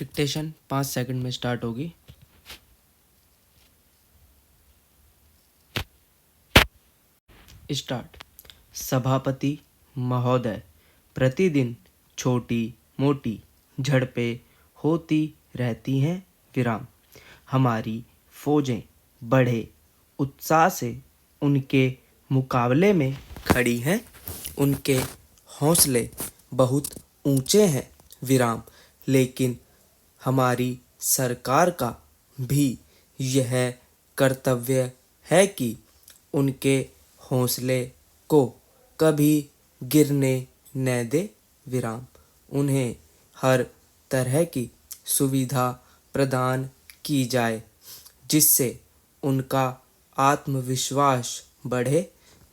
Dictation 5 second में start होगी। Start. सभापति महोदय, प्रतिदिन छोटी मोटी झड़पें होती रहती हैं। विराम। हमारी फौजें बड़े उत्साह से उनके मुकाबले में खड़ी हैं। उनके हौसले बहुत ऊंचे हैं। विराम। लेकिन हमारी सरकार का भी यह कर्तव्य है कि उनके हौसले को कभी गिरने न दे। विराम। उन्हें हर तरह की सुविधा प्रदान की जाए जिससे उनका आत्मविश्वास बढ़े।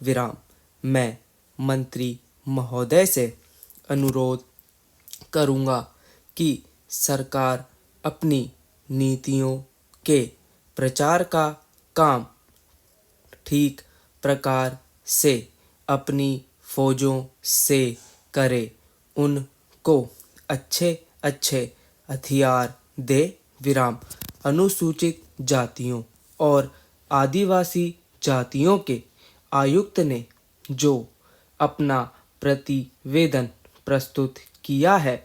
विराम। मैं मंत्री महोदय से अनुरोध करूंगा कि सरकार अपनी नीतियों के प्रचार का काम ठीक प्रकार से अपनी फौजों से करे, उनको अच्छे अच्छे हथियार दे। विराम। अनुसूचित जातियों और आदिवासी जातियों के आयुक्त ने जो अपना प्रतिवेदन प्रस्तुत किया है,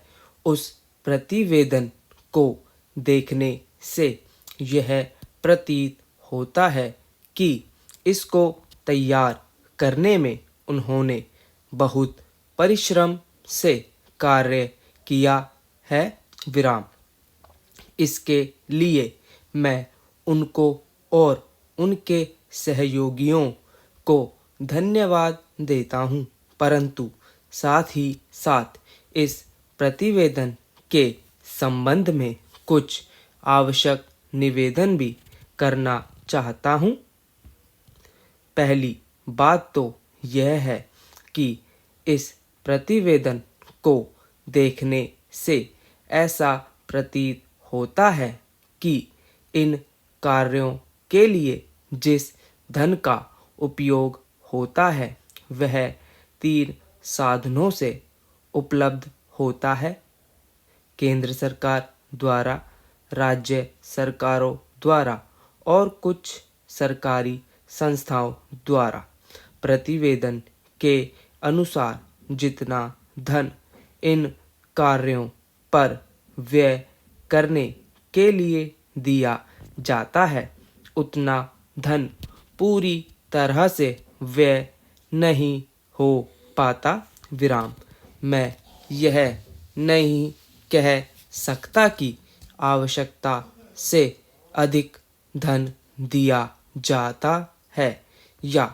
उस प्रतिवेदन को देखने से यह प्रतीत होता है कि इसको तैयार करने में उन्होंने बहुत परिश्रम से कार्य किया है। विराम। इसके लिए मैं उनको और उनके सहयोगियों को धन्यवाद देता हूँ, परंतु साथ ही साथ इस प्रतिवेदन के संबंध में कुछ आवश्यक निवेदन भी करना चाहता हूँ। पहली बात तो यह है कि इस प्रतिवेदन को देखने से ऐसा प्रतीत होता है कि इन कार्यों के लिए जिस धन का उपयोग होता है वह 3 साधनों से उपलब्ध होता है। केंद्र सरकार द्वारा, राज्य सरकारों द्वारा और कुछ सरकारी संस्थाओं द्वारा। प्रतिवेदन के अनुसार जितना धन इन कार्यों पर व्यय करने के लिए दिया जाता है, उतना धन पूरी तरह से व्यय नहीं हो पाता। विराम। मैं यह नहीं कह सकता कि आवश्यकता से अधिक धन दिया जाता है या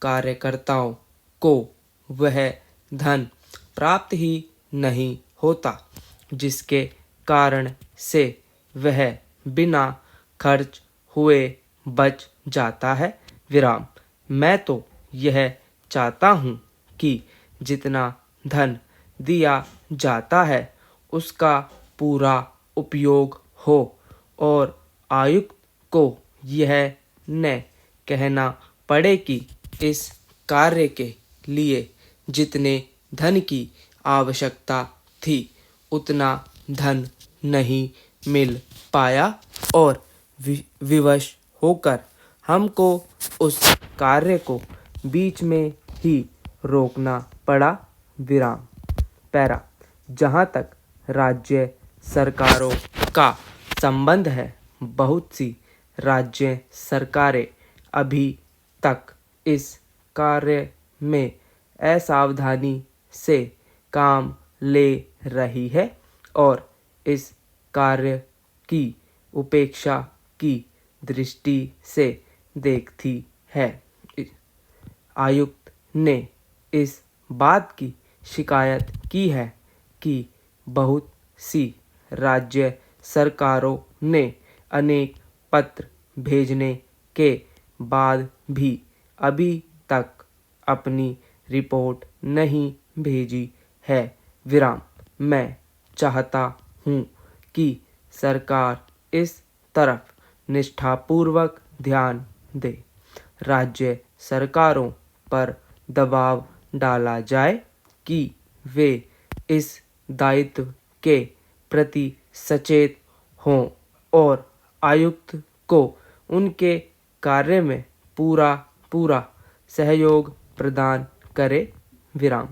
कार्यकर्ताओं को वह धन प्राप्त ही नहीं होता, जिसके कारण से वह बिना खर्च हुए बच जाता है। विराम। मैं तो यह चाहता हूँ कि जितना धन दिया जाता है उसका पूरा उपयोग हो और आयुक्त को यह न कहना पड़े कि इस कार्य के लिए जितने धन की आवश्यकता थी उतना धन नहीं मिल पाया और विवश होकर हमको उस कार्य को बीच में ही रोकना पड़ा। विराम। पैरा। जहाँ तक राज्य सरकारों का संबंध है, बहुत सी राज्य सरकारें अभी तक इस कार्य में असावधानी से काम ले रही है और इस कार्य की उपेक्षा की दृष्टि से देखती है। आयुक्त ने इस बात की शिकायत की है कि बहुत सी राज्य सरकारों ने अनेक पत्र भेजने के बाद भी अभी तक अपनी रिपोर्ट नहीं भेजी है। विराम। मैं चाहता हूँ कि सरकार इस तरफ निष्ठापूर्वक ध्यान दे। राज्य सरकारों पर दबाव डाला जाए कि वे इस दायित्व के प्रति सचेत हों और आयुक्त को उनके कार्य में पूरा सहयोग प्रदान करें। विराम।